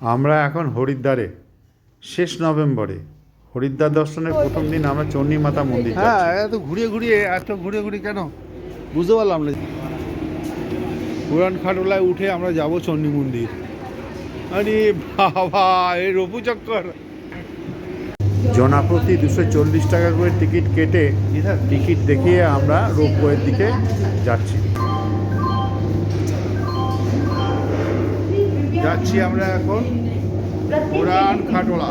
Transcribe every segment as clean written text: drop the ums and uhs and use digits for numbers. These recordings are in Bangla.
আমরা এখন হরিদ্বারে, শেষ নভেম্বরে হরিদ্বার দর্শনের প্রথম দিন আমরা চণ্ডী মাতা মন্দির হ্যাঁ, যাচ্ছি। এত ঘুরিয়ে ঘুরিয়ে কেন বুঝতে পারলাম না। পুরান খাটোলায় উঠে আমরা যাব চণ্ডী মন্দির। আরে বাবা, এই রঘু চক্কর। জনাপ্রতি 240 টাকা করে টিকিট কেটে টিকিট দেখিয়ে আমরা রোপওয়ের দিকে যাচ্ছি। আমরা এখন পুরান খাটোলা।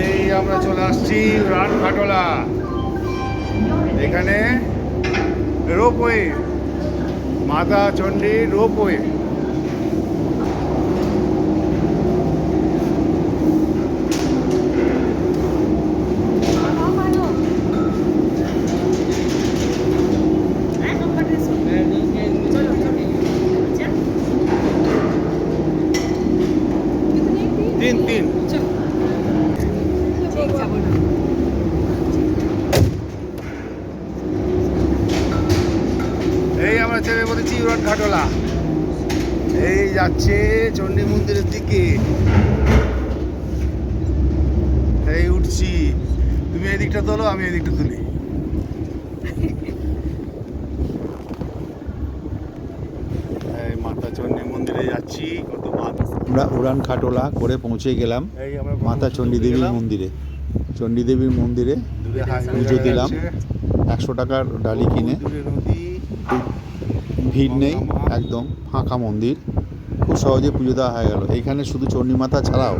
এই আমরা চলে আসছি পুরান খাটোলা। এখানে রোপওয়ে, মাতা চণ্ডী রোপওয়ে। তিন এই আমরা চেপে পড়েছি পুরান খাটোলা। এই যাচ্ছে চণ্ডী মন্দিরের দিকে। এই উঠছি, তুমি এই দিকটা তোলো, আমি এই দিকটা তুলি। এই মাতা চণ্ডী মন্দিরে যাচ্ছি। কত আমরা উড়ান খাটোলা করে পৌঁছে গেলাম মাতা চণ্ডী দেবীর মন্দিরে। চণ্ডী দেবীর মন্দিরে পুজো দিলাম 100 টাকার ডালি কিনে। ভিড় নেই, একদম ফাঁকা মন্দির, খুব সহজে পুজো দেওয়া হয়ে গেল। এইখানে শুধু চণ্ডী মাতা ছাড়াও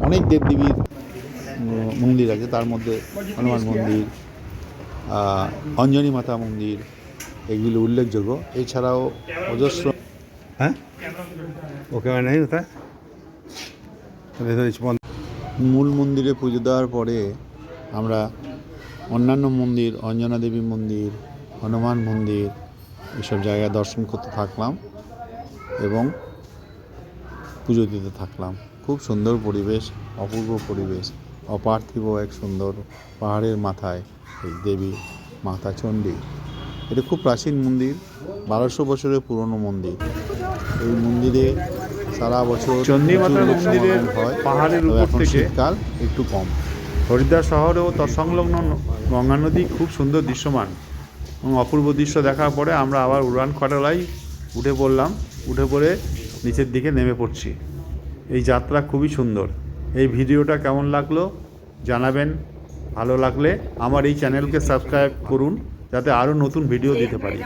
অনেক দেবদেবীর মন্দির আছে, তার মধ্যে হনুমান মন্দির, অঞ্জনী মাতা মন্দির, এগুলো উল্লেখযোগ্য। এছাড়াও অজস্র। হ্যাঁ, ওকে নেই ওটা। মূল মন্দিরে পুজো দেওয়ার পরে আমরা অন্যান্য মন্দির, অঞ্জনা দেবী মন্দির, হনুমান মন্দির, এসব জায়গায় দর্শন করতে থাকলাম এবং পুজো দিতে থাকলাম। খুব সুন্দর পরিবেশ, অপূর্ব পরিবেশ, অপার্থিব এক সুন্দর পাহাড়ের মাথায় এই দেবী মাতা চণ্ডী। এটা খুব প্রাচীন মন্দির, 1200 বছরের পুরনো মন্দির। এই মন্দিরে সারা বছর চণ্ডী মাতার মন্দিরের পাহাড়ের উপর থেকে শীতকাল একটু কম। হরিদ্বার শহরে ও তৎসংলগ্ন গঙ্গা নদী খুব সুন্দর দৃশ্যমান এবং অপূর্ব দৃশ্য দেখার পরে আমরা আবার উড়ান খাটোলায় উঠে পড়লাম। উঠে পড়ে নিচের দিকে নেমে পড়ছি। এই যাত্রা খুবই সুন্দর। এই ভিডিওটা কেমন লাগলো জানাবেন। ভালো লাগলে আমার এই চ্যানেলকে সাবস্ক্রাইব করুন, যাতে আরও নতুন ভিডিও দিতে পারি।